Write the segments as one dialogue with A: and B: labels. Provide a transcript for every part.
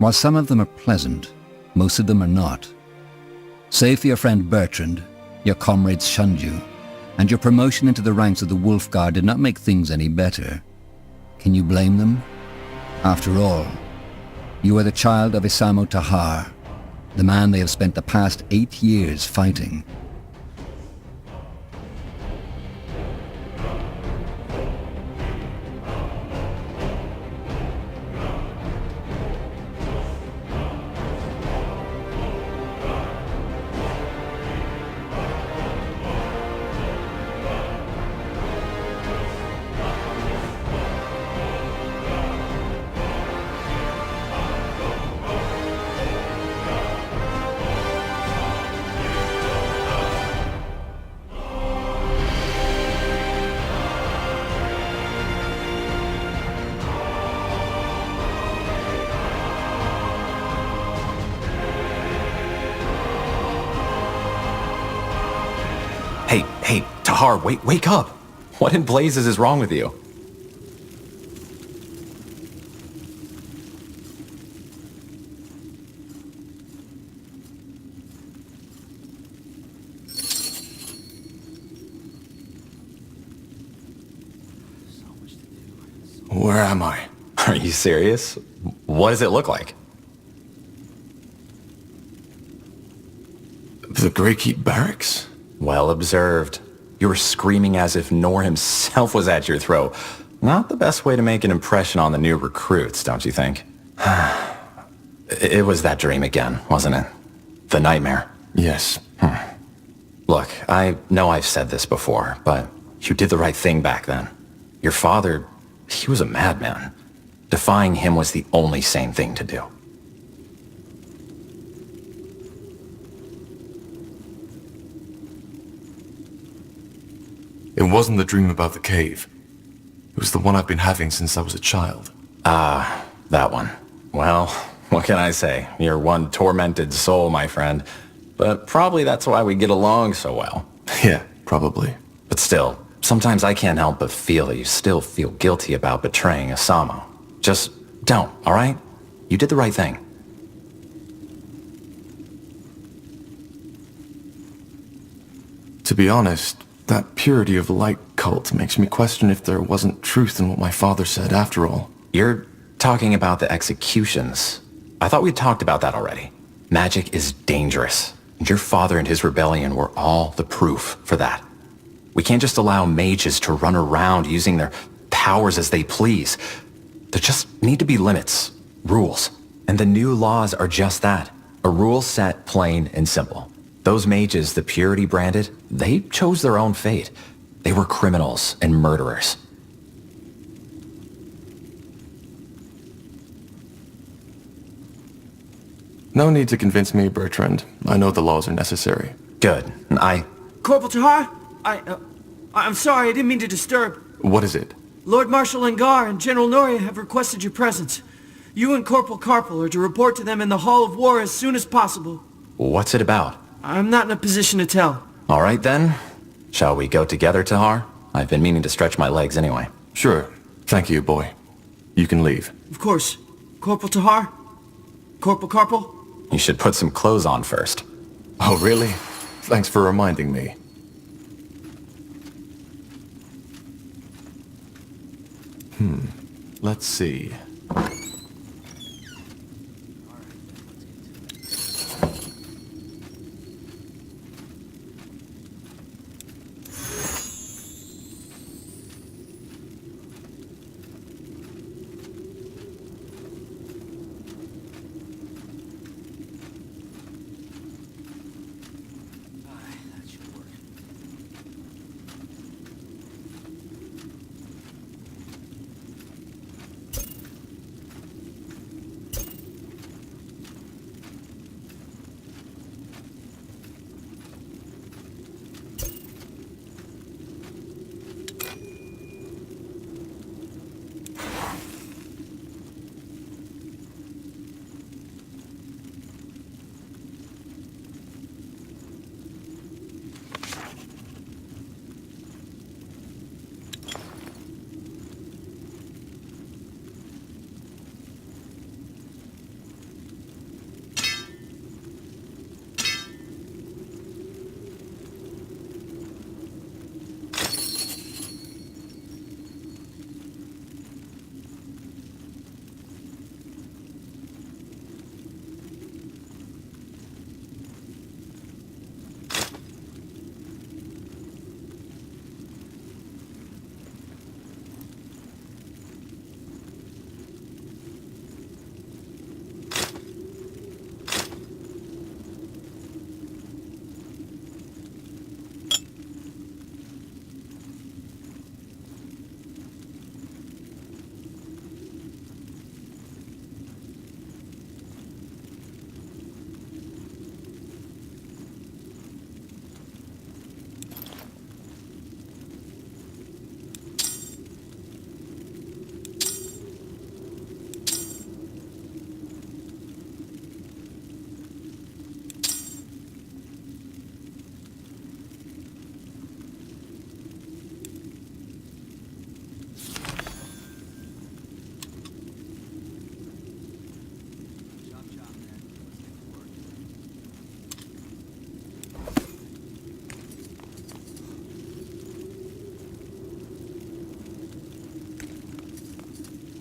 A: While some of them are pleasant, most of them are not. Save for your friend Bertrand, your comrades shunned you, and your promotion into the ranks of the Wolf Guard did not make things any better. Can you blame them? After all, you are the child of Isamo Tahar, the man they have spent the past 8 years fighting.
B: Hey, Tahar, wake up! What in blazes is wrong with you?
C: Where am I?
B: Are you serious? What does it look like?
C: The Greykeep Barracks?
B: Well observed. You were screaming as if Nor himself was at your throat. Not the best way to make an impression on the new recruits, don't you think? It was that dream again, wasn't it? The nightmare.
C: Yes.
B: Look, I know I've said this before, but you did the right thing back then. Your father, he was a madman. Defying him was the only sane thing to do.
C: It wasn't the dream about the cave. It was the one I've been having since I was a child.
B: Ah, that one. Well, what can I say? You're one tormented soul, my friend. But probably that's why we get along so well.
C: Yeah, probably.
B: But still, sometimes I can't help but feel that you still feel guilty about betraying Isamo. Just don't, all right? You did the right thing.
C: To be honest, that purity of light cult makes me question if there wasn't truth in what my father said after all.
B: You're talking about the executions. I thought we talked about that already. Magic is dangerous, and your father and his rebellion were all the proof for that. We can't just allow mages to run around using their powers as they please. There just need to be limits, rules. And the new laws are just that. A rule set plain and simple. Those mages the Purity branded, they chose their own fate. They were criminals and murderers.
C: No need to convince me, Bertrand. I know the laws are necessary.
B: Good.
D: Corporal Tahar? I'm sorry, I didn't mean to disturb.
C: What is it?
D: Lord Marshal Angar and General Noria have requested your presence. You and Corporal Carpel are to report to them in the Hall of War as soon as possible.
B: What's it about?
D: I'm not in a position to tell.
B: All right then. Shall we go together, Tahar? I've been meaning to stretch my legs anyway.
C: Sure. Thank you, boy. You can leave.
D: Of course. Corporal Tahar? Corporal Carpel?
B: You should put some clothes on first.
C: Oh, really? Thanks for reminding me. Let's see.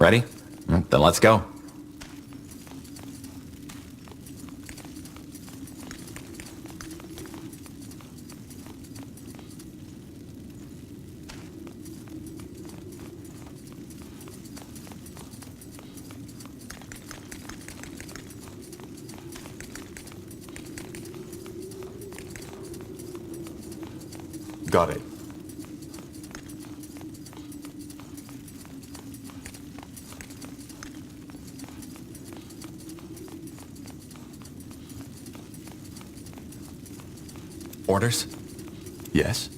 B: Ready? Then let's go.
C: Got it.
B: Orders?
C: Yes?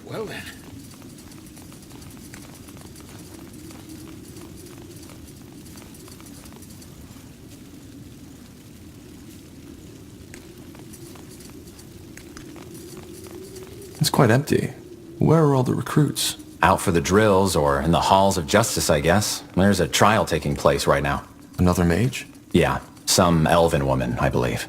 E: Well then.
C: It's quite empty. Where are all the recruits?
B: Out for the drills or in the halls of justice, I guess. There's a trial taking place right now.
C: Another mage?
B: Yeah, some elven woman, I believe.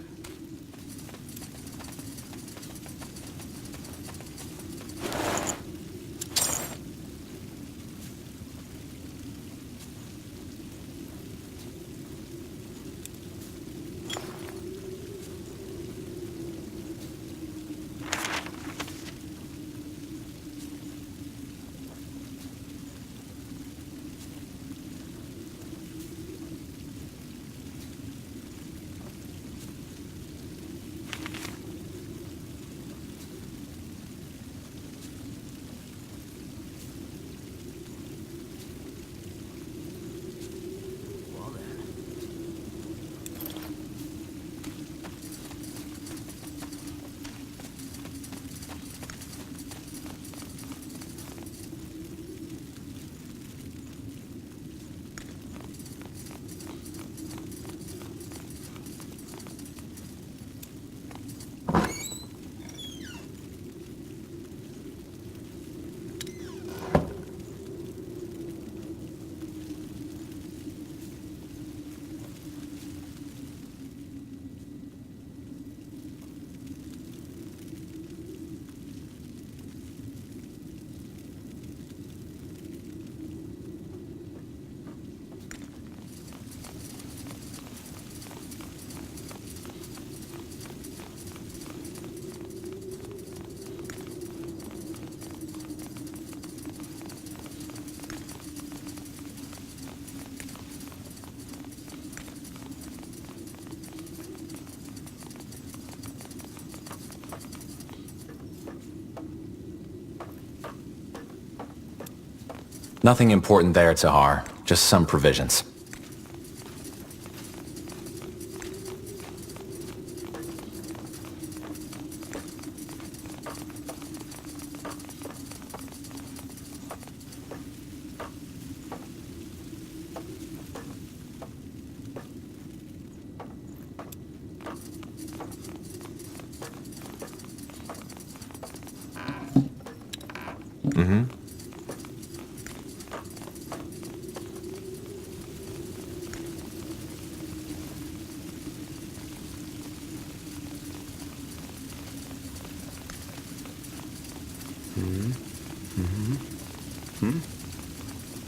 B: Nothing important there, Tahar. Just some provisions.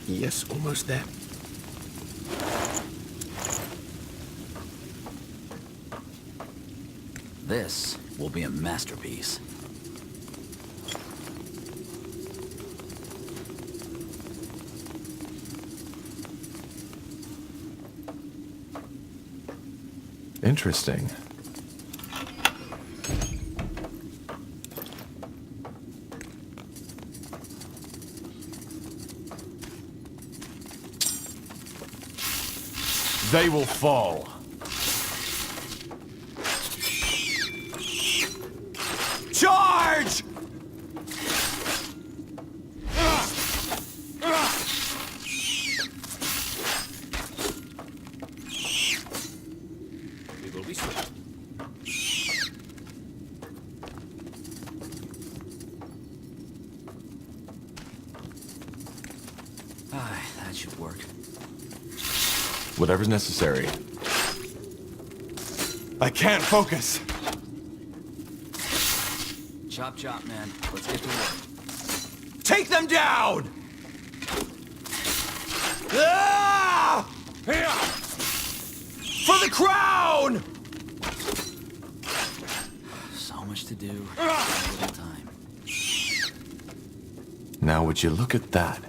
E: Yes, almost there.
F: This will be a masterpiece.
C: Interesting.
E: They will fall. Charge! We will be swift.
F: That should work.
C: Whatever's necessary.
E: I can't focus.
F: Chop chop, man. Let's get to work.
E: Take them down! Ah! Here! For the crown!
F: So much to do. Little time.
C: Now would you look at that?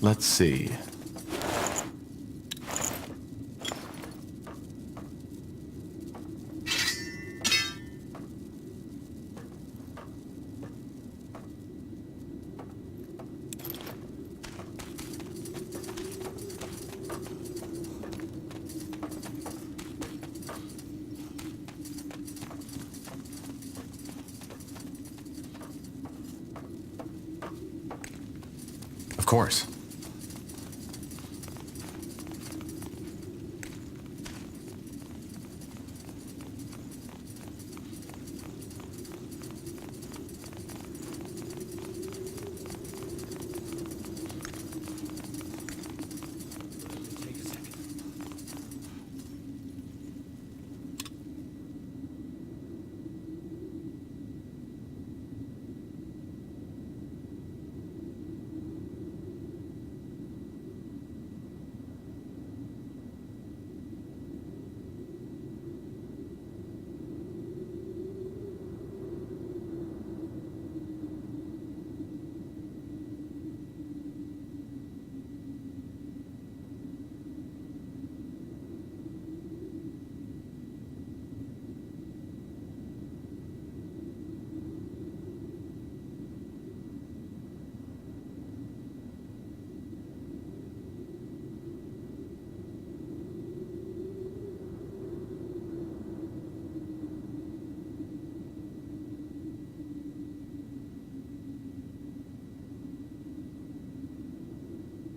C: Let's see.
B: Of course.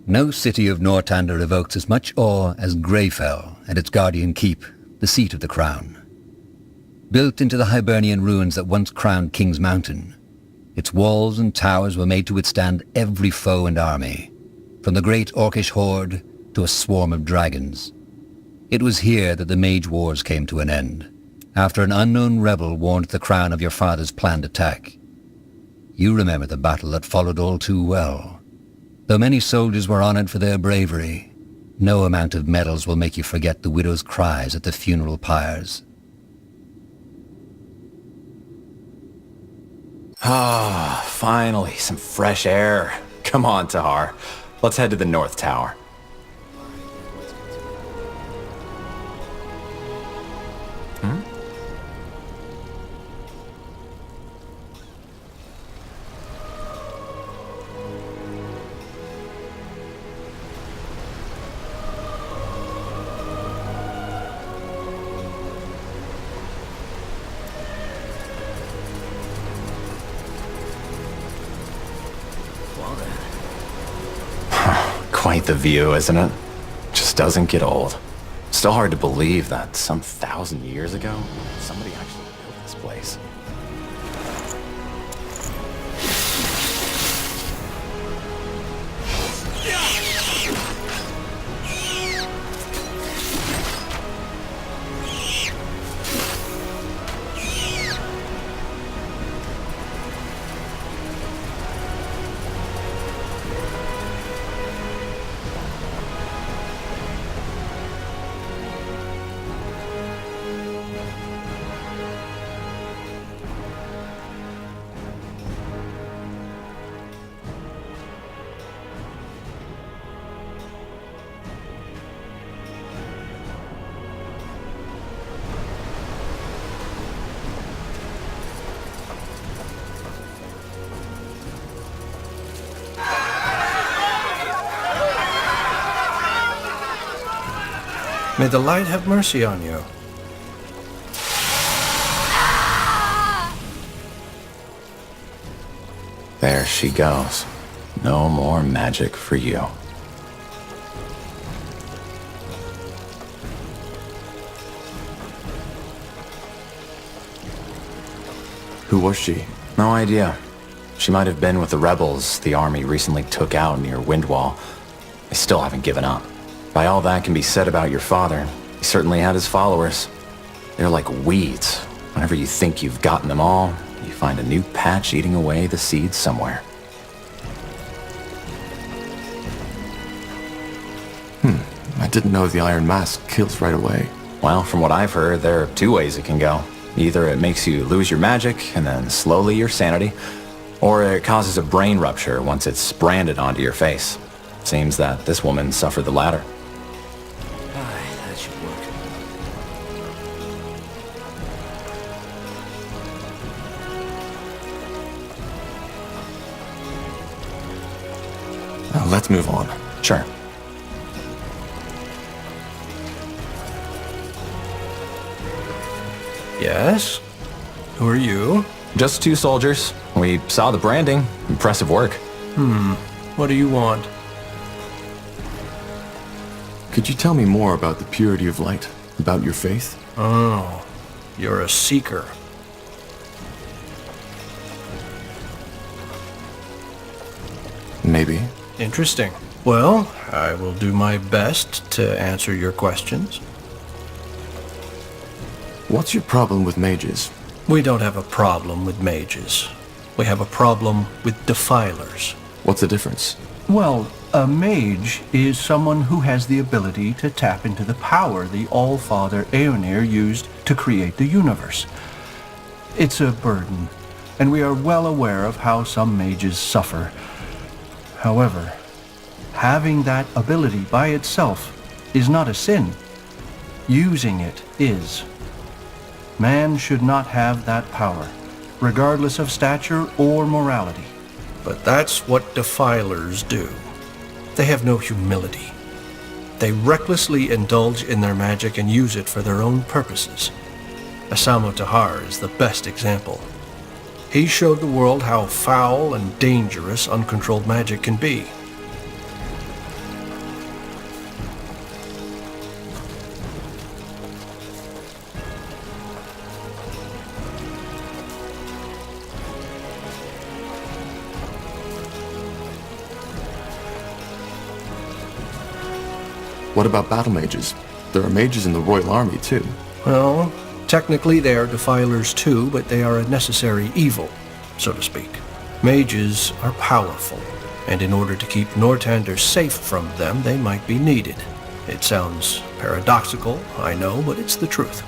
A: No city of Northander evokes as much awe as Greyfell and its guardian keep, the seat of the crown. Built into the Hibernian ruins that once crowned King's Mountain, its walls and towers were made to withstand every foe and army, from the great Orcish horde to a swarm of dragons. It was here that the Mage Wars came to an end, after an unknown rebel warned the crown of your father's planned attack. You remember the battle that followed all too well. Though many soldiers were honored for their bravery, no amount of medals will make you forget the widow's cries at the funeral pyres.
B: Ah, finally, some fresh air. Come on, Tahar. Let's head to the North Tower. Quite the view, isn't it? Just doesn't get old. Still hard to believe that some 1,000 years ago, somebody actually built this place.
G: May the light have mercy on you.
B: There she goes. No more magic for you.
C: Who was she?
B: No idea. She might have been with the rebels the army recently took out near Windwall. They still haven't given up. By all that can be said about your father, he certainly had his followers. They're like weeds. Whenever you think you've gotten them all, you find a new patch eating away the seeds somewhere.
C: I didn't know the Iron Mask kills right away.
B: Well, from what I've heard, there are two ways it can go. Either it makes you lose your magic and then slowly your sanity, or it causes a brain rupture once it's branded onto your face. Seems that this woman suffered the latter.
F: Aye, that should work.
C: Now, let's move on.
B: Sure.
G: Yes? Who are you?
B: Just two soldiers. We saw the branding. Impressive work.
G: What do you want?
C: Could you tell me more about the purity of light? About your faith?
G: Oh, you're a seeker.
C: Maybe.
G: Interesting. Well, I will do my best to answer your questions.
C: What's your problem with mages?
G: We don't have a problem with mages. We have a problem with defilers.
C: What's the difference?
H: Well, a mage is someone who has the ability to tap into the power the All-Father Aeonir used to create the universe. It's a burden, and we are well aware of how some mages suffer. However, having that ability by itself is not a sin. Using it is. Man should not have that power, regardless of stature or morality.
G: But that's what defilers do. They have no humility. They recklessly indulge in their magic and use it for their own purposes. Asamo Tahar is the best example. He showed the world how foul and dangerous uncontrolled magic can be.
C: What about battle mages? There are mages in the Royal Army, too.
G: Well, technically they are defilers too, but they are a necessary evil, so to speak. Mages are powerful, and in order to keep Northander safe from them, they might be needed. It sounds paradoxical, I know, but it's the truth.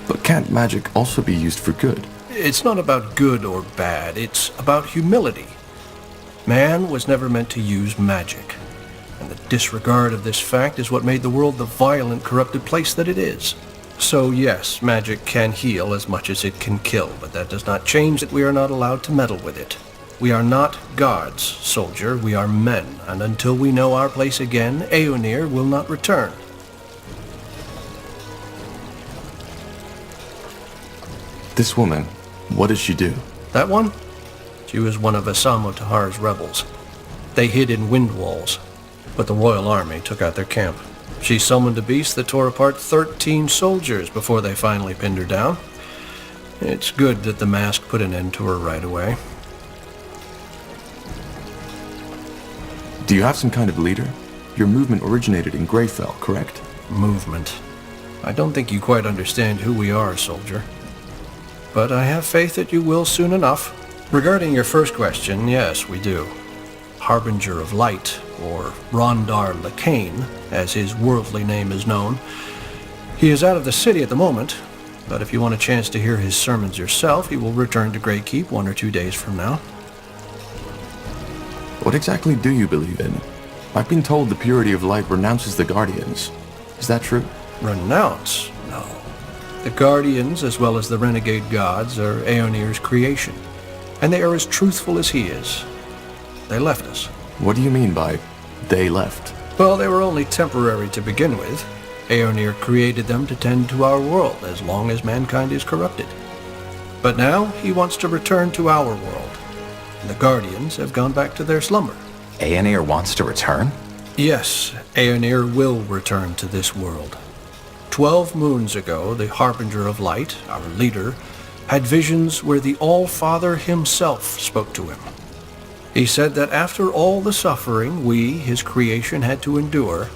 C: But can't magic also be used for good?
G: It's not about good or bad, it's about humility. Man was never meant to use magic, and the disregard of this fact is what made the world the violent, corrupted place that it is. So yes, magic can heal as much as it can kill, but that does not change that we are not allowed to meddle with it. We are not gods, soldier, we are men, and until we know our place again, Aeonir will not return.
C: This woman, what does she do?
G: That one? She was one of Asamo Tahar's rebels. They hid in wind walls, but the Royal Army took out their camp. She summoned a beast that tore apart 13 soldiers before they finally pinned her down. It's good that the mask put an end to her right away.
C: Do you have some kind of leader? Your movement originated in Greyfell, correct?
G: Movement. I don't think you quite understand who we are, soldier. But I have faith that you will soon enough. Regarding your first question, yes, we do. Harbinger of Light, or Rondar Lacane, as his worldly name is known. He is out of the city at the moment, but if you want a chance to hear his sermons yourself, he will return to Greykeep 1 or 2 days from now.
C: What exactly do you believe in? I've been told the purity of light renounces the Guardians. Is that true?
G: Renounce? No. The Guardians, as well as the renegade gods, are Aeonir's creation. And they are as truthful as he is. They left us.
C: What do you mean by they left?
G: Well, they were only temporary to begin with. Aeonir created them to tend to our world as long as mankind is corrupted. But now he wants to return to our world. And the Guardians have gone back to their slumber.
B: Aeonir wants to return?
G: Yes, Aeonir will return to this world. 12 moons ago, the Harbinger of Light, our leader, had visions where the All-Father himself spoke to him. He said that after all the suffering we, his creation, had to endure,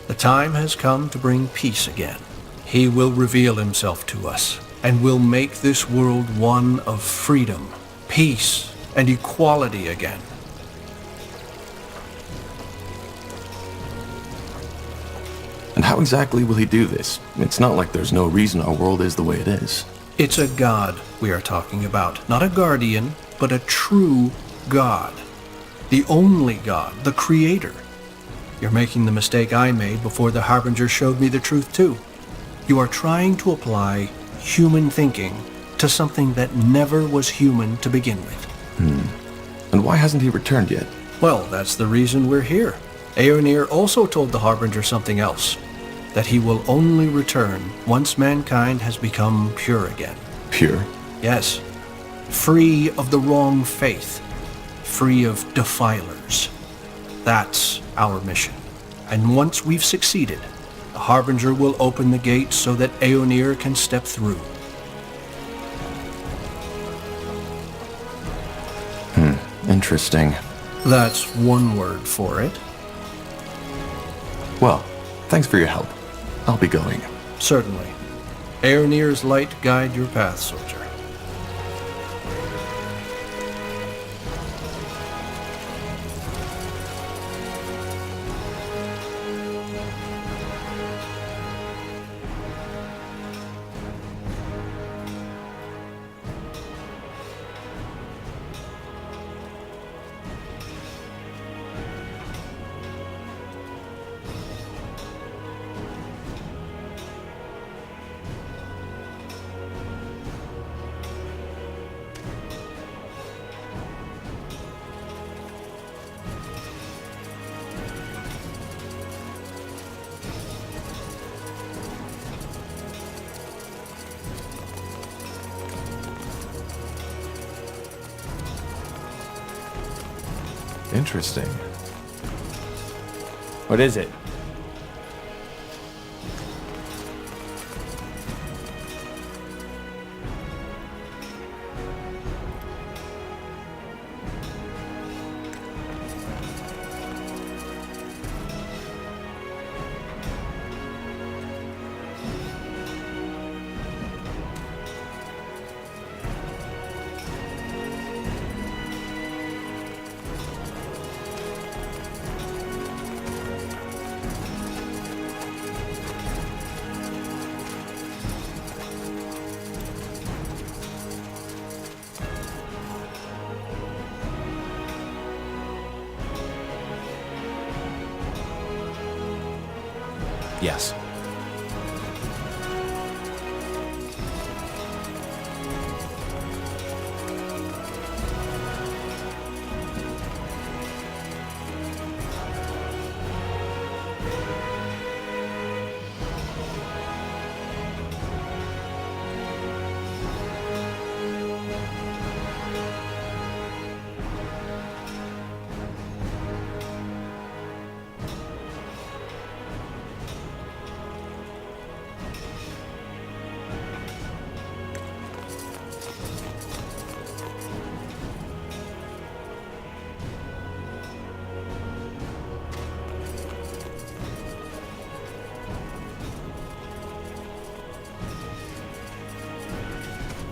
G: the time has come to bring peace again. He will reveal himself to us, and will make this world one of freedom, peace, and equality again.
C: And how exactly will he do this? It's not like there's no reason our world is the way it is.
G: It's a god we are talking about, not a guardian, but a true god. The only god, the creator. You're making the mistake I made before the Harbinger showed me the truth too. You are trying to apply human thinking to something that never was human to begin with.
C: And why hasn't he returned yet?
G: Well, that's the reason we're here. Aeonir also told the Harbinger something else, that he will only return once mankind has become pure again.
C: Pure?
G: Yes, free of the wrong faith, free of defilers. That's our mission. And once we've succeeded, the Harbinger will open the gates so that Aeonir can step through.
C: Interesting.
G: That's one word for it.
C: Well, thanks for your help. I'll be going.
G: Certainly. Aeonir's light guide your path, soldier.
C: Interesting.
E: What is it?
B: Yes.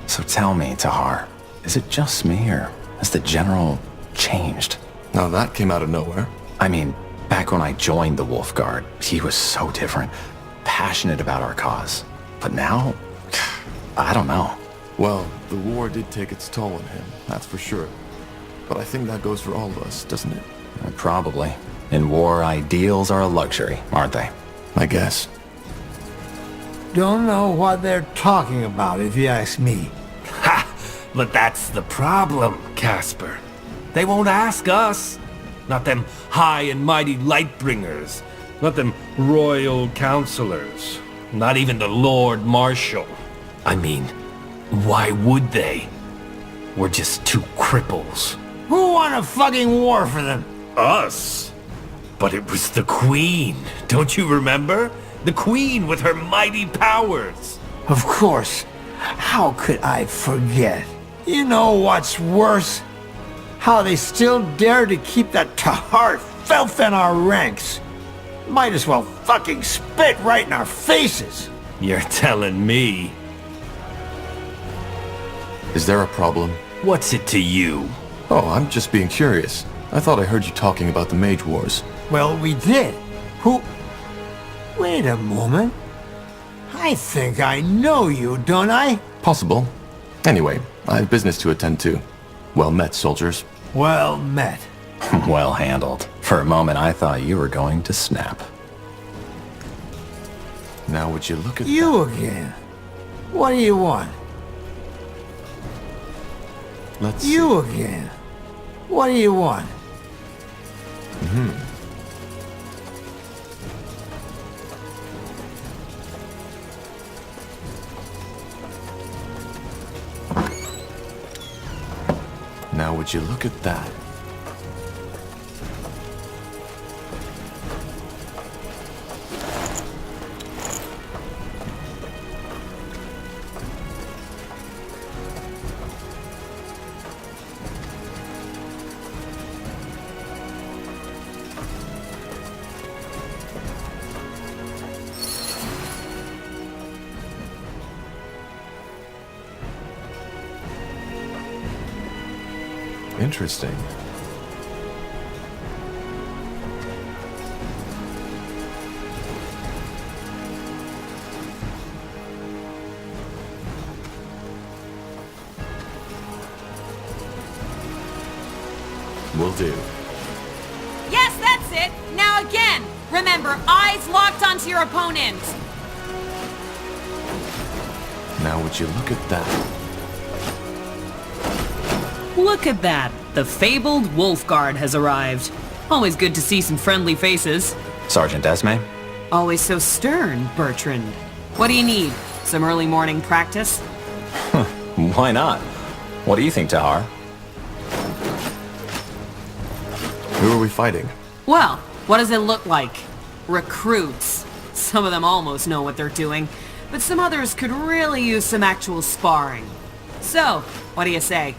B: So tell me, Tahar, is it just me, or has the General changed?
C: Now that came out of nowhere.
B: I mean, back when I joined the Wolf Guard, he was so different, passionate about our cause. But now, I don't know.
C: Well, the war did take its toll on him, that's for sure. But I think that goes for all of us, doesn't it?
B: Probably. In war, ideals are a luxury, aren't they?
C: I guess.
I: Don't know what they're talking about, if you ask me.
J: Ha! But that's the problem, Casper. They won't ask us. Not them high and mighty Lightbringers. Not them royal counselors. Not even the Lord Marshal. I mean, why would they? We're just two cripples.
I: Who won a fucking war for them?
J: Us? But it was the Queen. Don't you remember? The Queen with her mighty powers.
I: Of course. How could I forget? You know what's worse? How they still dare to keep that Tahar filth in our ranks. Might as well fucking spit right in our faces.
J: You're telling me.
C: Is there a problem?
J: What's it to you?
C: Oh, I'm just being curious. I thought I heard you talking about the Mage Wars.
I: Well, we did. Who... Wait a moment. I think I know you, don't I?
C: Possible. Anyway, I have business to attend to. Well met, soldiers.
I: Well met.
B: Well handled. For a moment, I thought you were going to snap.
C: Now would you look at
I: You again. What do you want?
C: Let's
I: You again. What do you want?
C: Now would you look at that? Interesting. Will do.
K: Yes, that's it! Now again! Remember, eyes locked onto your opponent!
C: Now would you look at that?
K: Look at that! The fabled Wolf Guard has arrived. Always good to see some friendly faces.
B: Sergeant Esme?
K: Always so stern, Bertrand. What do you need? Some early morning practice?
B: Why not? What do you think, Tahar?
C: Who are we fighting?
K: Well, what does it look like? Recruits. Some of them almost know what they're doing, but some others could really use some actual sparring. So, what do you say?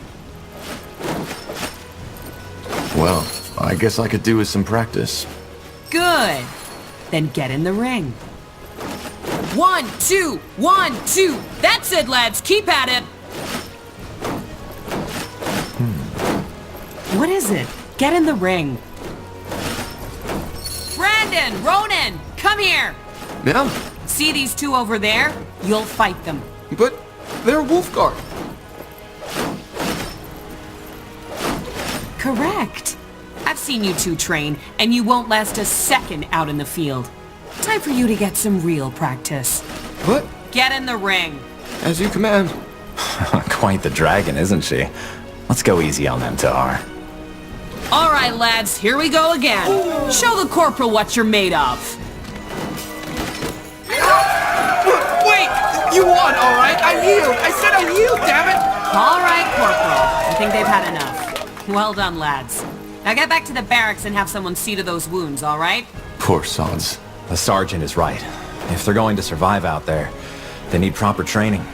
C: Well, I guess I could do with some practice.
K: Good. Then get in the ring. 1, 2, 1, 2. That's it, lads. Keep at it. What is it? Get in the ring. Brandon, Ronan, come here.
E: Yeah,
K: See these two over there? You'll fight them.
E: but they're Wolfguard.
K: Correct. I've seen you two train, and you won't last a second out in the field. Time for you to get some real practice.
E: But
K: Get in the ring.
E: as you command.
B: Quite the dragon, isn't she? Let's go easy on them, Tahar.
K: All right, lads, here we go again. Show the corporal what you're made of.
E: Wait! You won, all right? I yield! I said I yield, damn it!
K: All right, corporal. I think they've had enough. Well done, lads. Now get back to the barracks and have someone see to those wounds, all right?
C: Poor sods.
B: The sergeant is right. If they're going to survive out there, they need proper training.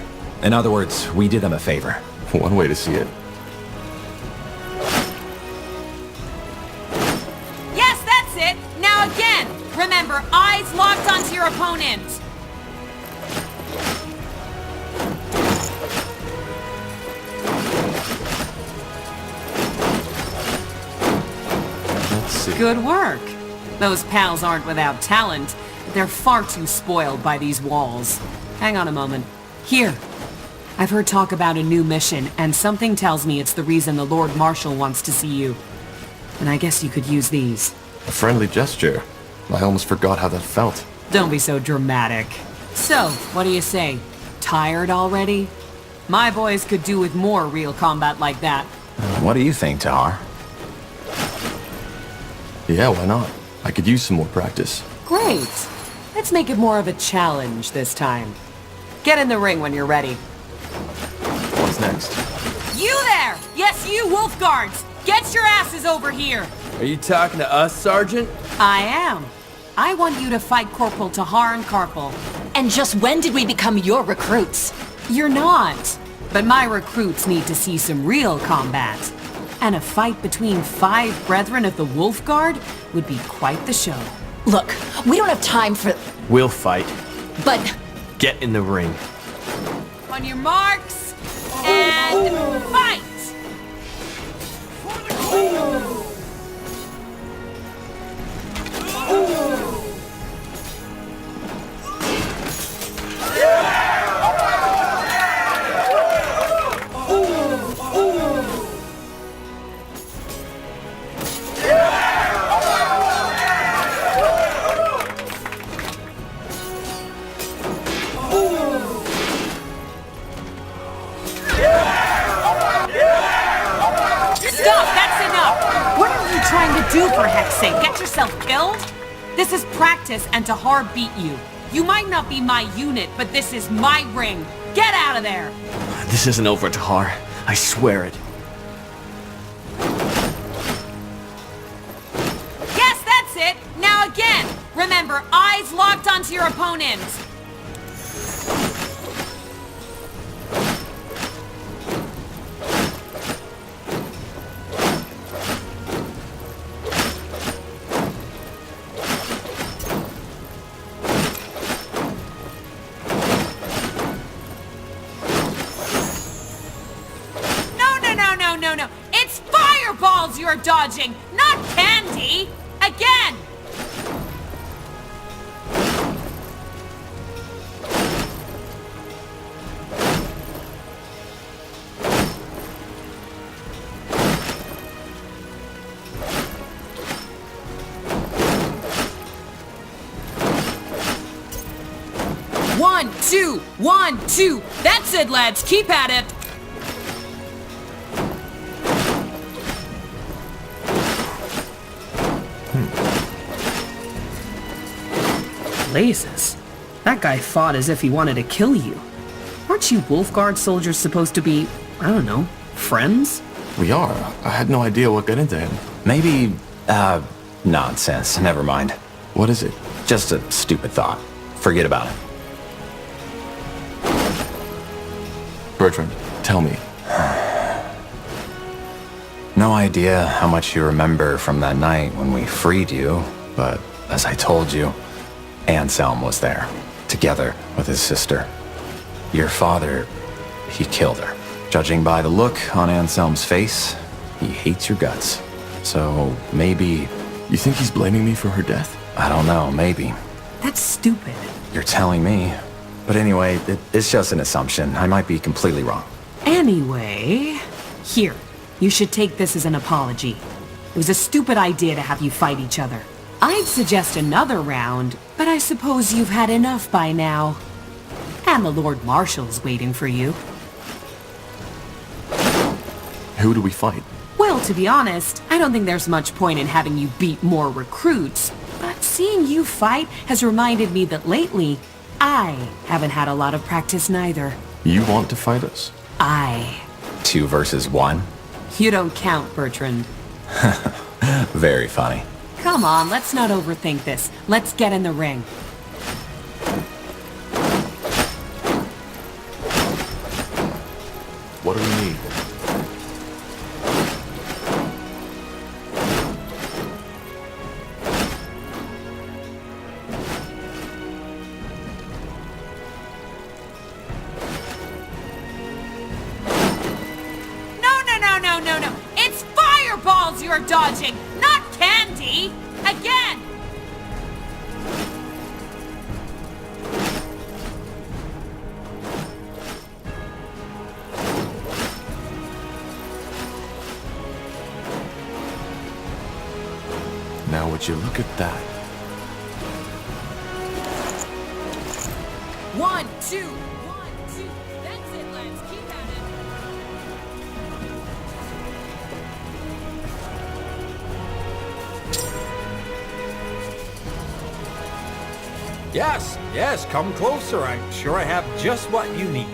B: In other words, we did them a favor.
C: One way to see it.
K: Yes, that's it. Now again. Remember, eyes locked onto your opponent.
C: Let's see.
K: Good work. Those pals aren't without talent, but they're far too spoiled by these walls. Hang on a moment. Here. I've heard talk about a new mission, and something tells me it's the reason the Lord Marshal wants to see you. And I guess you could use these.
C: A friendly gesture. I almost forgot how that felt.
K: Don't be so dramatic. So, what do you say? Tired already? My boys could do with more real combat like that.
B: What do you think, Tahar?
C: Yeah, why not? I could use some more practice.
K: Great. Let's make it more of a challenge this time. Get in the ring when you're ready.
C: What's next?
K: You there! Yes, you, Wolf Guards! Get your asses over here!
E: Are you talking to us, Sergeant?
K: I am. I want you to fight Corporal Tahar and Karpal.
L: And just when did we become your recruits?
K: You're not. But my recruits need to see some real combat. And a fight between 5 brethren of the Wolf Guard would be quite the show.
L: Look, we don't have time for...
E: We'll fight.
L: But...
E: Get in the ring.
K: On your marks, and fight! Do for heck's sake, get yourself killed? This is practice and Tahar beat you. You might not be my unit, but this is my ring. Get out of there!
E: This isn't over, Tahar. I swear it.
K: Yes, that's it! Now again! Remember, eyes locked onto your opponent! No. It's fireballs you're dodging, not candy! Again! One, two. That's it, lads. Keep at it. Blazes. That guy fought as if he wanted to kill you. Aren't you Wolf Guard soldiers supposed to be, I don't know, friends?
C: We are. I had no idea what got into him.
B: Maybe, nonsense. Never mind.
C: What is it?
B: Just a stupid thought. Forget about it.
C: Bertrand, tell me.
B: No idea how much you remember from that night when we freed you, but as I told you, Anselm was there, together with his sister. Your father, he killed her. Judging by the look on Anselm's face, he hates your guts. So maybe...
C: You think he's blaming me for her death?
B: I don't know, maybe.
K: That's stupid.
B: You're telling me. But anyway, it's just an assumption. I might be completely wrong.
K: Anyway, here. You should take this as an apology. It was a stupid idea to have you fight each other. I'd suggest another round, but I suppose you've had enough by now. And the Lord Marshal's waiting for you.
C: Who do we fight?
K: Well, to be honest, I don't think there's much point in having you beat more recruits. But seeing you fight has reminded me that lately, I haven't had a lot of practice neither.
C: You want to fight us?
B: 2 versus 1?
K: You don't count, Bertrand.
B: Very funny.
K: Come on, let's not overthink this. Let's get in the ring.
C: What do we need?
K: No. It's fireballs you're dodging, not candy! Again!
C: Now would you look at that?
K: 1, 2. That's it, lads. Keep at it.
J: Yes, yes, come closer. I'm sure I have just what you need.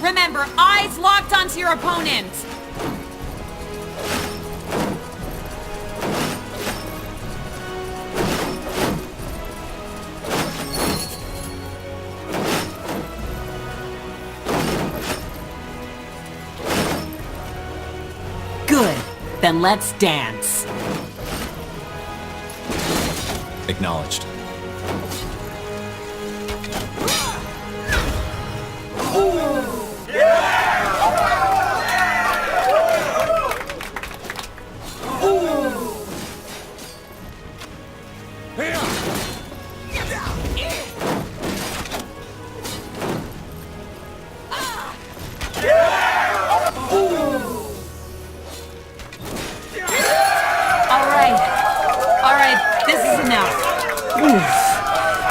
K: Remember, eyes locked onto your opponent. Good. Then let's dance.
B: Acknowledged.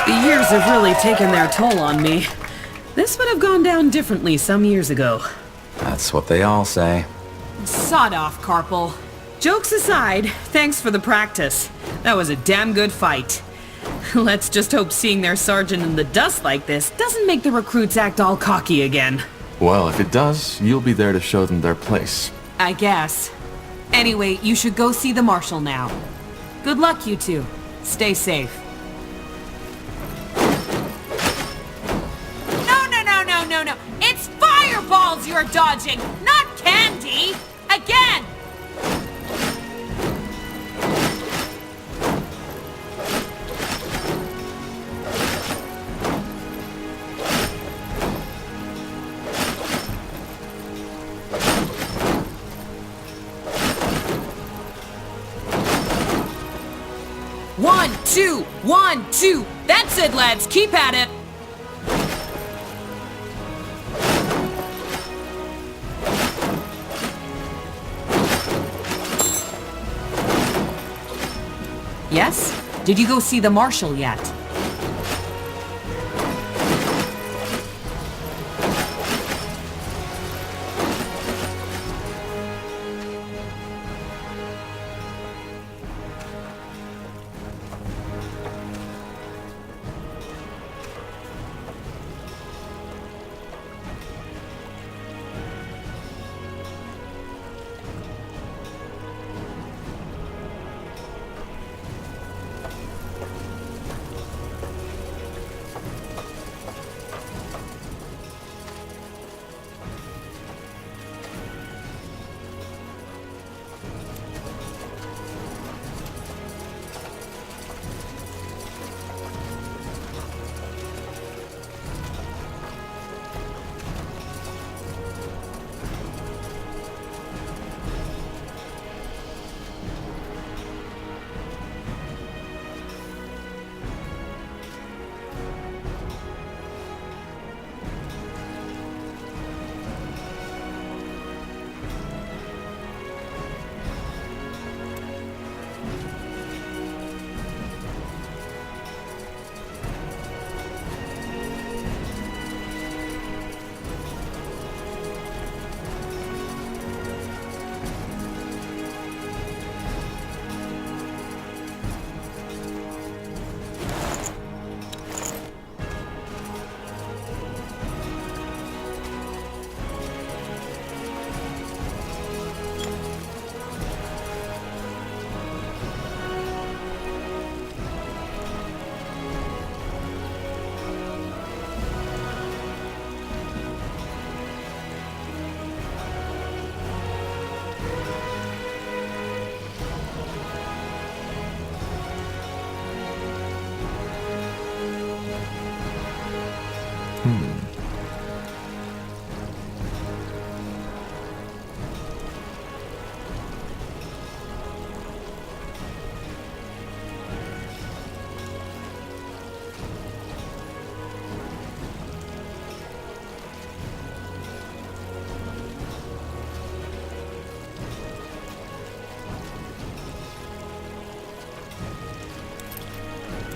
K: The years have really taken their toll on me. This would have gone down differently some years ago.
B: That's what they all say.
K: Sod off, Carpal. Jokes aside, thanks for the practice. That was a damn good fight. Let's just hope seeing their sergeant in the dust like this doesn't make the recruits act all cocky again.
C: Well, if it does, you'll be there to show them their place.
K: I guess. Anyway, you should go see the marshal now. Good luck, you two. Stay safe. No. It's fireballs you're dodging, not candy! Again! One, two. That's it, lads. Keep at it. Yes? Did you go see the marshal yet?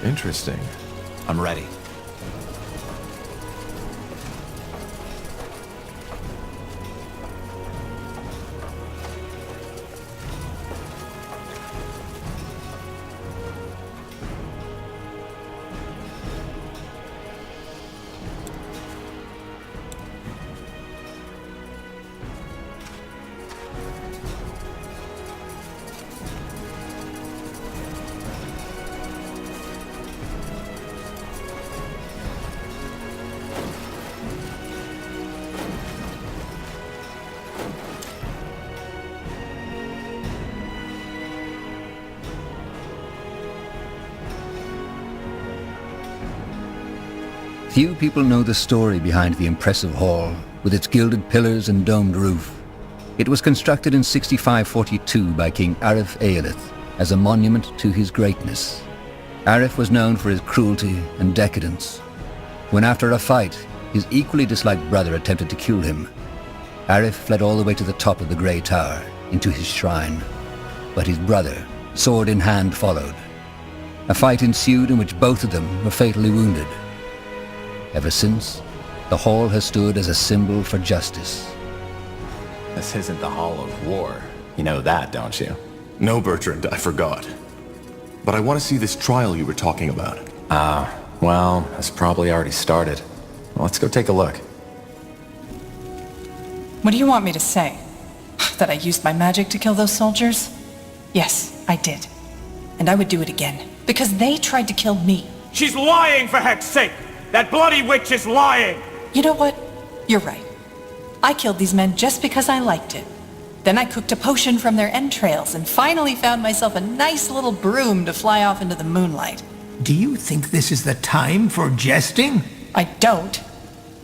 C: Interesting.
B: I'm ready.
A: Few people know the story behind the impressive hall, with its gilded pillars and domed roof. It was constructed in 6542 by King Arif Eilith as a monument to his greatness. Arif was known for his cruelty and decadence. When after a fight, his equally disliked brother attempted to kill him, Arif fled all the way to the top of the Grey Tower, into his shrine. But his brother, sword in hand, followed. A fight ensued in which both of them were fatally wounded. Ever since, the hall has stood as a symbol for justice.
B: This isn't the Hall of War. You know that, don't you?
C: No, Bertrand, I forgot. But I want to see this trial you were talking about.
B: Well, it's probably already started. Well, let's go take a look.
M: What do you want me to say? That I used my magic to kill those soldiers? Yes, I did. And I would do it again. Because they tried to kill me.
E: She's lying, for heck's sake! That bloody witch is lying!
M: You know what? You're right. I killed these men just because I liked it. Then I cooked a potion from their entrails and finally found myself a nice little broom to fly off into the moonlight.
I: Do you think this is the time for jesting?
M: I don't.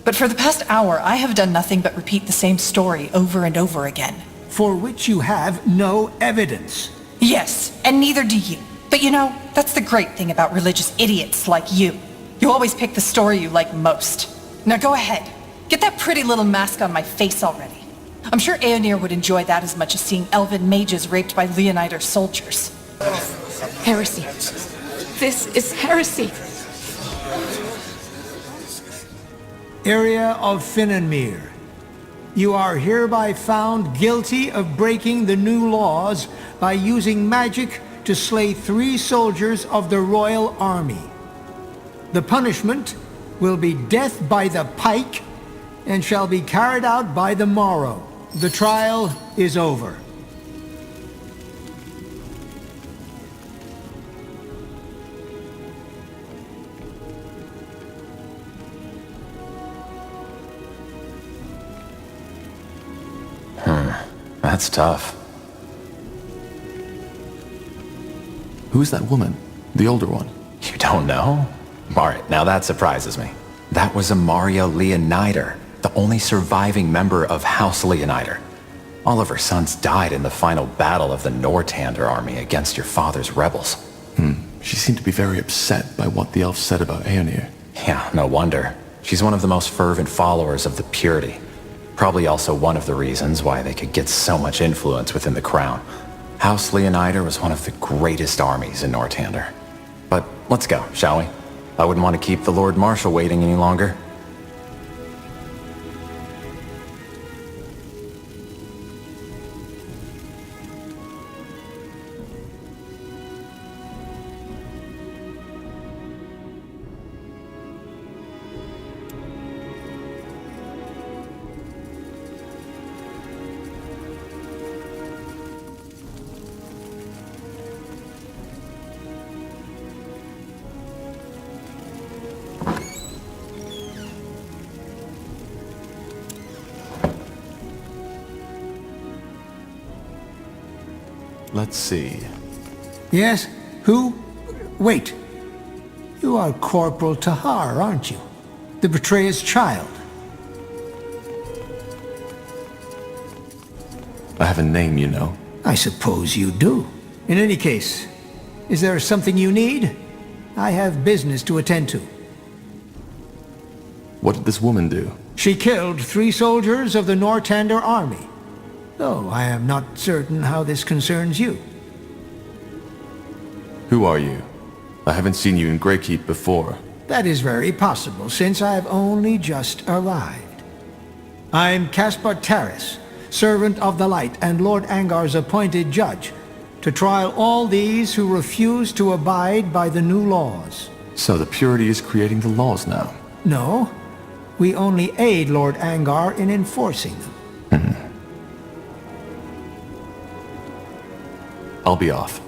M: But for the past hour, I have done nothing but repeat the same story over and over again.
I: For which you have no evidence.
M: Yes, and neither do you. But you know, that's the great thing about religious idiots like you. You always pick the story you like most. Now go ahead. Get that pretty little mask on my face already. I'm sure Aeonir would enjoy that as much as seeing elven mages raped by Leonider soldiers.
N: Heresy. This is heresy.
I: Area of Finnenmere. You are hereby found guilty of breaking the new laws by using magic to slay 3 soldiers of the royal army. The punishment will be death by the pike and shall be carried out by the morrow. The trial is over.
B: That's tough.
C: Who's that woman? The older one?
B: You don't know? Alright, now that surprises me. That was Amaria Leonider, the only surviving member of House Leonider. All of her sons died in the final battle of the Nortander army against your father's rebels.
C: She seemed to be very upset by what the elves said about Aeonir.
B: Yeah, no wonder. She's one of the most fervent followers of the Purity. Probably also one of the reasons why they could get so much influence within the crown. House Leonider was one of the greatest armies in Nortander. But let's go, shall we? I wouldn't want to keep the Lord Marshal waiting any longer.
C: Let's see.
I: Yes? Who? Wait. You are Corporal Tahar, aren't you? The betrayer's child.
C: I have a name, you know.
I: I suppose you do. In any case, is there something you need? I have business to attend to.
C: What did this woman do?
I: She killed 3 soldiers of the Nortander army. Though I am not certain how this concerns you.
C: Who are you? I haven't seen you in Greykeep before.
I: That is very possible, since I have only just arrived. I'm Caspar Terrace, servant of the light and Lord Angar's appointed judge, to trial all these who refuse to abide by the new laws.
C: So the purity is creating the laws now?
I: No, we only aid Lord Angar in enforcing them.
C: I'll be off.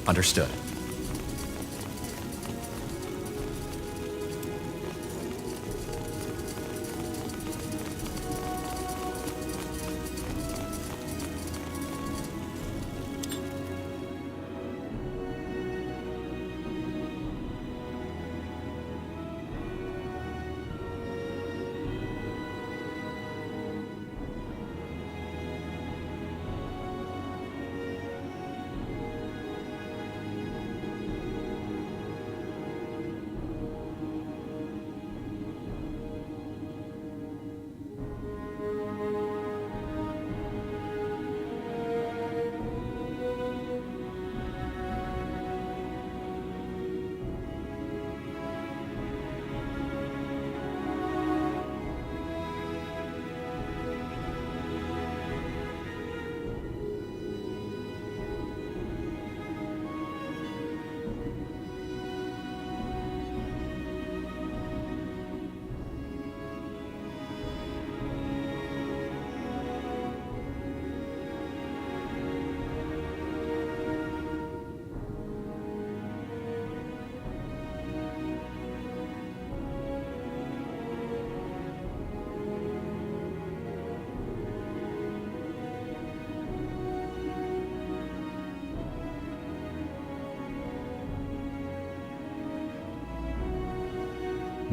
B: Understood.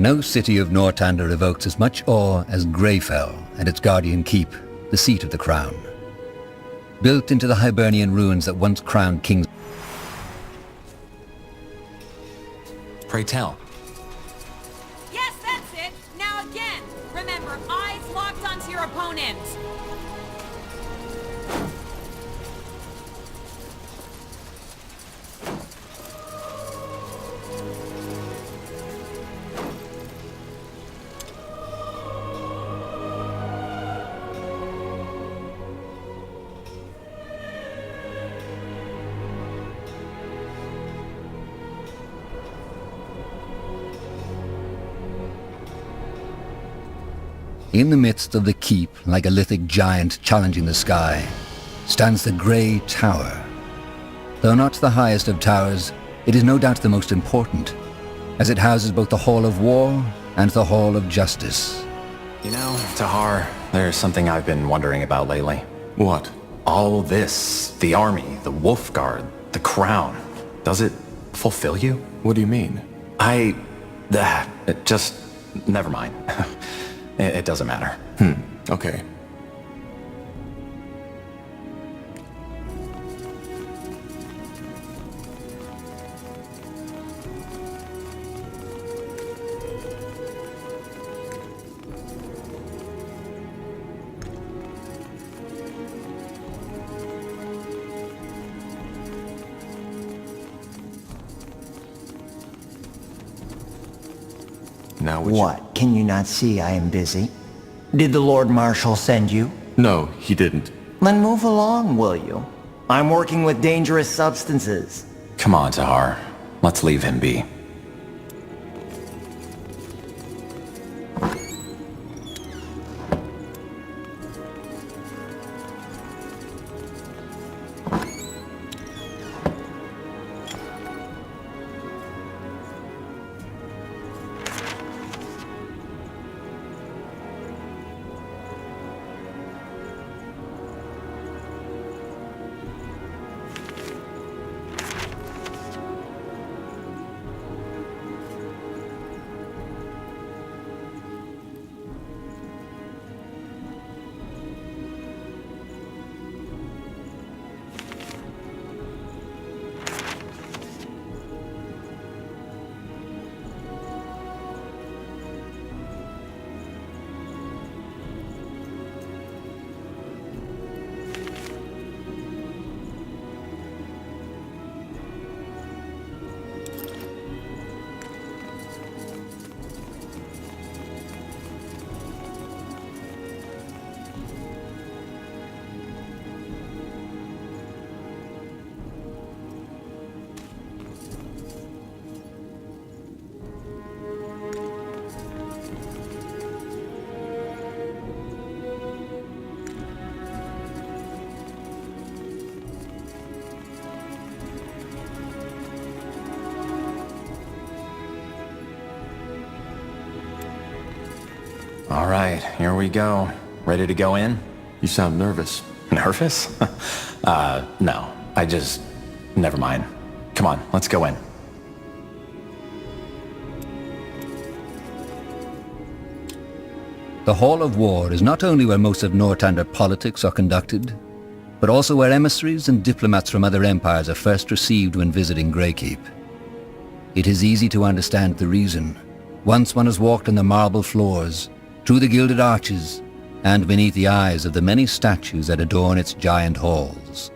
A: No city of Northander evokes as much awe as Greyfell and its guardian keep, the seat of the crown. Built into the Hibernian ruins that once crowned kings.
B: Pray tell.
K: Yes, that's it! Now again! Remember, eyes locked onto your opponent!
A: In the midst of the keep, like a lithic giant challenging the sky, stands the Grey Tower. Though not the highest of towers, it is no doubt the most important, as it houses both the Hall of War and the Hall of Justice.
B: You know, Tahar, there's something I've been wondering about lately.
C: What?
B: All this, the army, the Wolf Guard, the crown, does it fulfill you?
C: What do you mean?
B: Never mind. It doesn't matter.
C: Okay. Now
O: What? Can you not see I am busy? Did the Lord Marshal send you?
C: No, he didn't.
O: Then move along, will you? I'm working with dangerous substances.
B: Come on, Tahar. Let's leave him be. All right, here we go. Ready to go in?
C: You sound nervous.
B: Nervous? No. Never mind. Come on, let's go in.
A: The Hall of War is not only where most of Northander politics are conducted, but also where emissaries and diplomats from other empires are first received when visiting Greykeep. It is easy to understand the reason. Once one has walked on the marble floors, through the gilded arches, and beneath the eyes of the many statues that adorn its giant halls.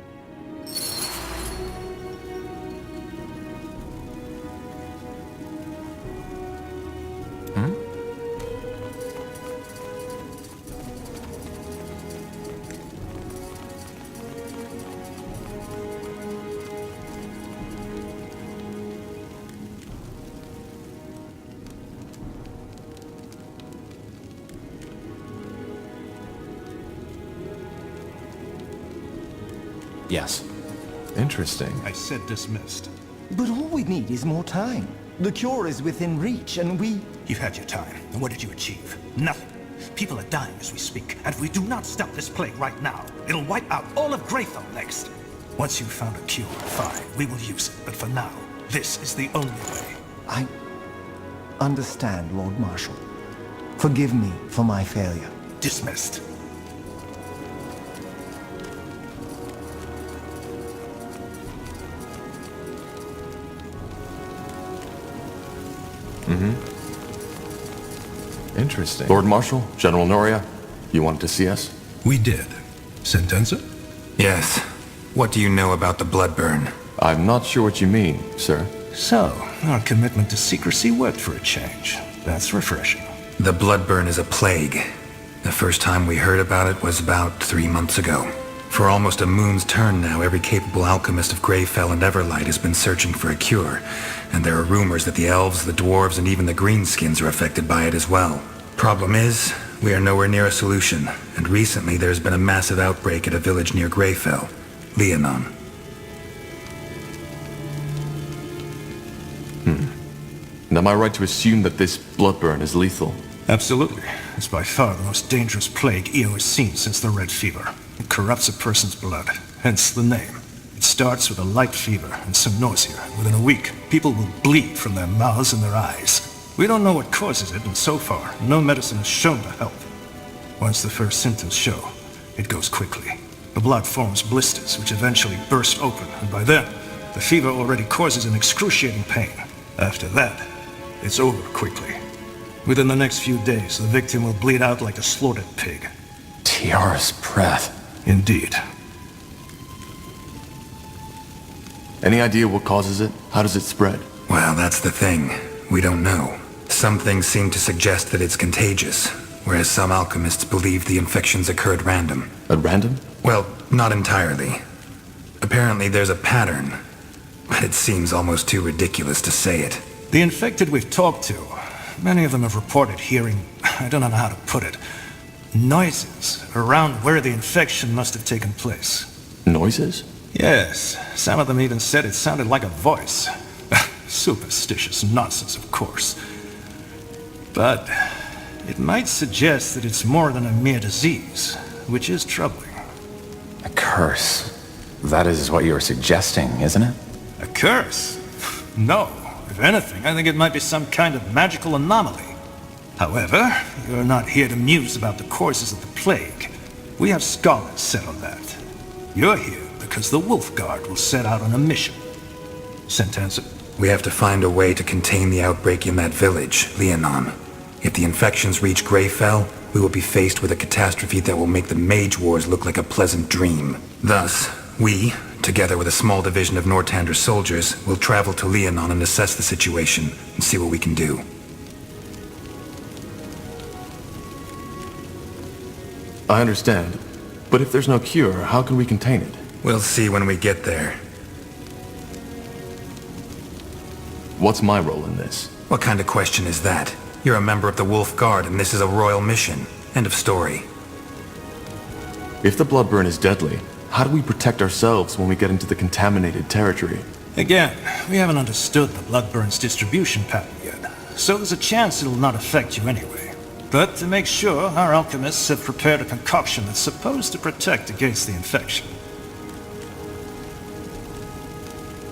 B: Yes.
C: Interesting.
H: I said dismissed.
O: But all we need is more time. The cure is within reach, and we...
P: You've had your time, and what did you achieve? Nothing. People are dying as we speak, and if we do not stop this plague right now, it'll wipe out all of Greyfell next. Once you've found a cure, fine, we will use it. But for now, this is the only way.
O: I understand, Lord Marshal. Forgive me for my failure.
P: Dismissed.
C: Interesting. Lord Marshal, General Noria, you wanted to see us?
P: We did. Sentenza?
B: Yes. What do you know about the Bloodburn?
C: I'm not sure what you mean, sir.
P: So, our commitment to secrecy worked for a change. That's refreshing.
B: The Bloodburn is a plague. The first time we heard about it was about 3 months ago. For almost a moon's turn now, every capable alchemist of Greyfell and Everlight has been searching for a cure, and there are rumors that the elves, the dwarves, and even the greenskins are affected by it as well. Problem is, we are nowhere near a solution, and recently there's been a massive outbreak at a village near Greyfell, Leonon.
C: And am I right to assume that this Bloodburn is lethal?
P: Absolutely. It's by far the most dangerous plague EO has seen since the Red Fever. It corrupts a person's blood, hence the name. It starts with a light fever and some nausea. Within a week, people will bleed from their mouths and their eyes. We don't know what causes it, and so far, no medicine has shown to help. Once the first symptoms show, it goes quickly. The blood forms blisters, which eventually burst open, and by then, the fever already causes an excruciating pain. After that, it's over quickly. Within the next few days, the victim will bleed out like a slaughtered pig.
B: Tiara's breath.
P: Indeed.
C: Any idea what causes it? How does it spread?
B: Well, that's the thing. We don't know. Some things seem to suggest that it's contagious, whereas some alchemists believe the infections occur at random.
C: At random?
B: Well, not entirely. Apparently there's a pattern, but it seems almost too ridiculous to say it.
P: The infected we've talked to, many of them have reported hearing, I don't know how to put it, noises around where the infection must have taken place.
C: Noises?
P: Yes. Some of them even said it sounded like a voice. Superstitious nonsense, of course. But it might suggest that it's more than a mere disease, which is troubling.
B: A curse. That is what you were suggesting, isn't it?
P: A curse? No. If anything, I think it might be some kind of magical anomaly. However, you're not here to muse about the causes of the plague. We have scholars set on that. You're here because the Wolf Guard will set out on a mission. Sentenza?
B: We have to find a way to contain the outbreak in that village, Leonon. If the infections reach Greyfell, we will be faced with a catastrophe that will make the Mage Wars look like a pleasant dream. Thus, we, together with a small division of Northander soldiers, will travel to Leonon and assess the situation and see what we can do.
C: I understand. But if there's no cure, how can we contain it?
B: We'll see when we get there.
C: What's my role in this?
B: What kind of question is that? You're a member of the Wolf Guard and this is a royal mission. End of story.
C: If the Bloodburn is deadly, how do we protect ourselves when we get into the contaminated territory?
P: Again, we haven't understood the Bloodburn's distribution pattern yet, so there's a chance it'll not affect you anyway. But to make sure, our alchemists have prepared a concoction that's supposed to protect against the infection.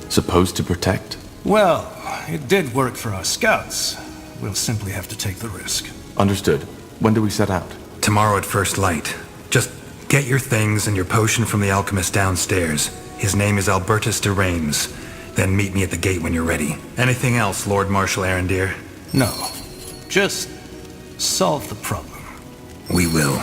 C: Supposed to protect?
P: Well, it did work for our scouts. We'll simply have to take the risk.
C: Understood. When do we set out?
Q: Tomorrow at first light. Just get your things and your potion from the alchemist downstairs. His name is Albertus de Reims. Then meet me at the gate when you're ready. Anything else, Lord Marshal Arendir?
P: No. Just solve the problem.
Q: We will.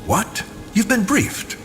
P: What? You've been briefed.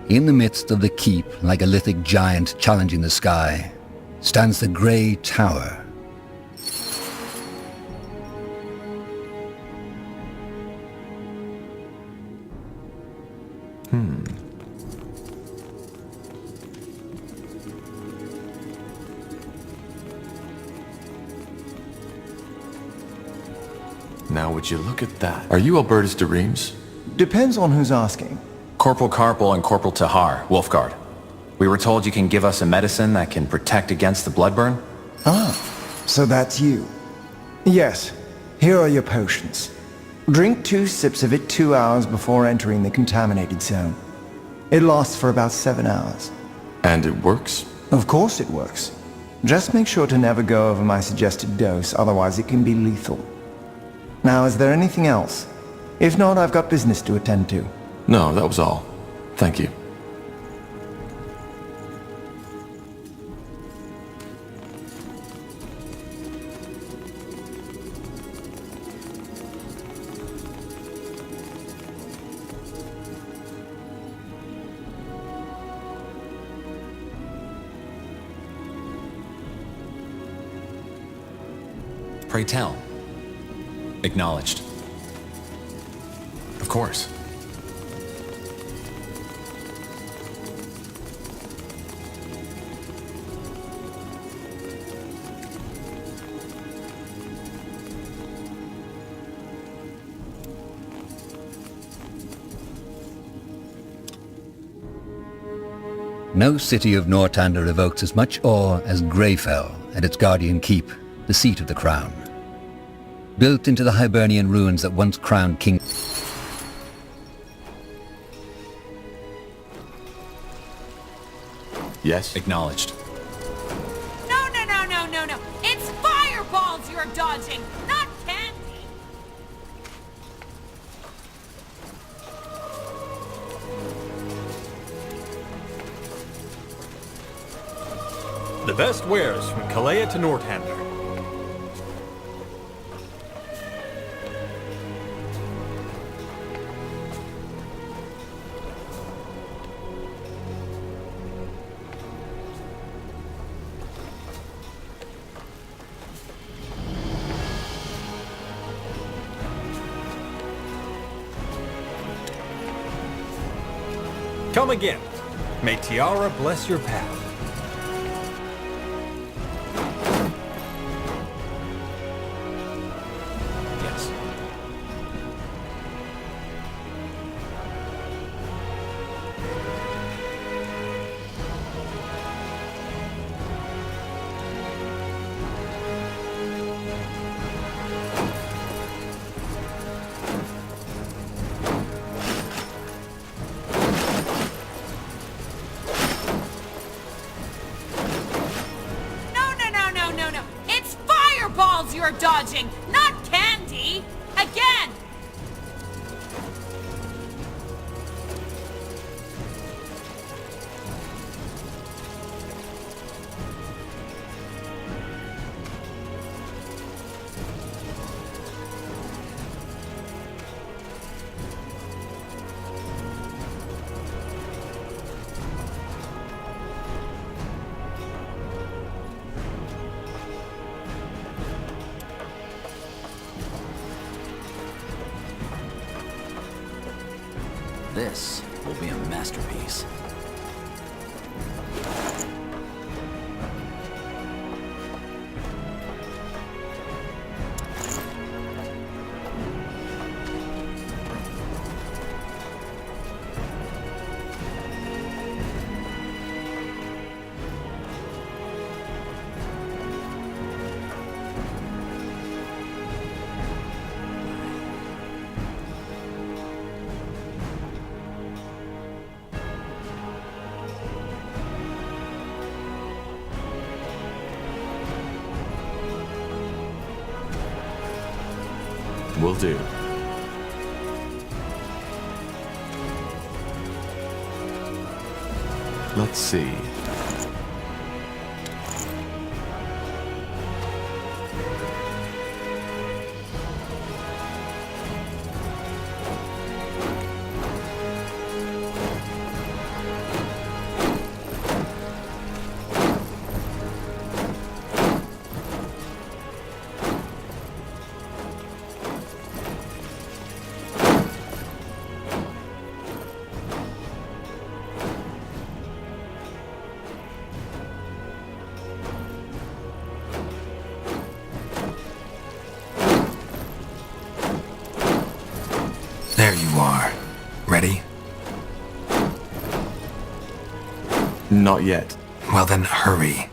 A: In the midst of the keep, like a lithic giant challenging the sky, stands the grey tower.
C: Now would you look at that? Are you Albertus de Reims?
O: Depends on who's asking.
B: Corporal Carpel and Corporal Tahar, Wolfguard. We were told you can give us a medicine that can protect against the bloodburn?
O: Ah, so that's you. Yes, here are your potions. Drink 2 sips of it 2 hours before entering the contaminated zone. It lasts for about 7 hours.
C: And it works?
O: Of course it works. Just make sure to never go over my suggested dose, otherwise it can be lethal. Now, is there anything else? If not, I've got business to attend to.
C: No, that was all. Thank you.
B: Pray tell. Acknowledged. Of course.
A: No city of Northander evokes as much awe as Greyfell and its guardian keep, the seat of the crown. Built into the Hibernian ruins that once crowned King...
B: Yes? Acknowledged.
K: No, no, no, no, no, no! It's fireballs you're dodging, not candy!
R: The best wares from Kalea to Northander. Come again. May Tiara bless your path.
B: Yes.
K: you were dodging, not candy! Again!
F: This will be a masterpiece.
C: Will do. Let's see.
Q: There you are. Ready?
C: Not yet.
Q: Well then, hurry.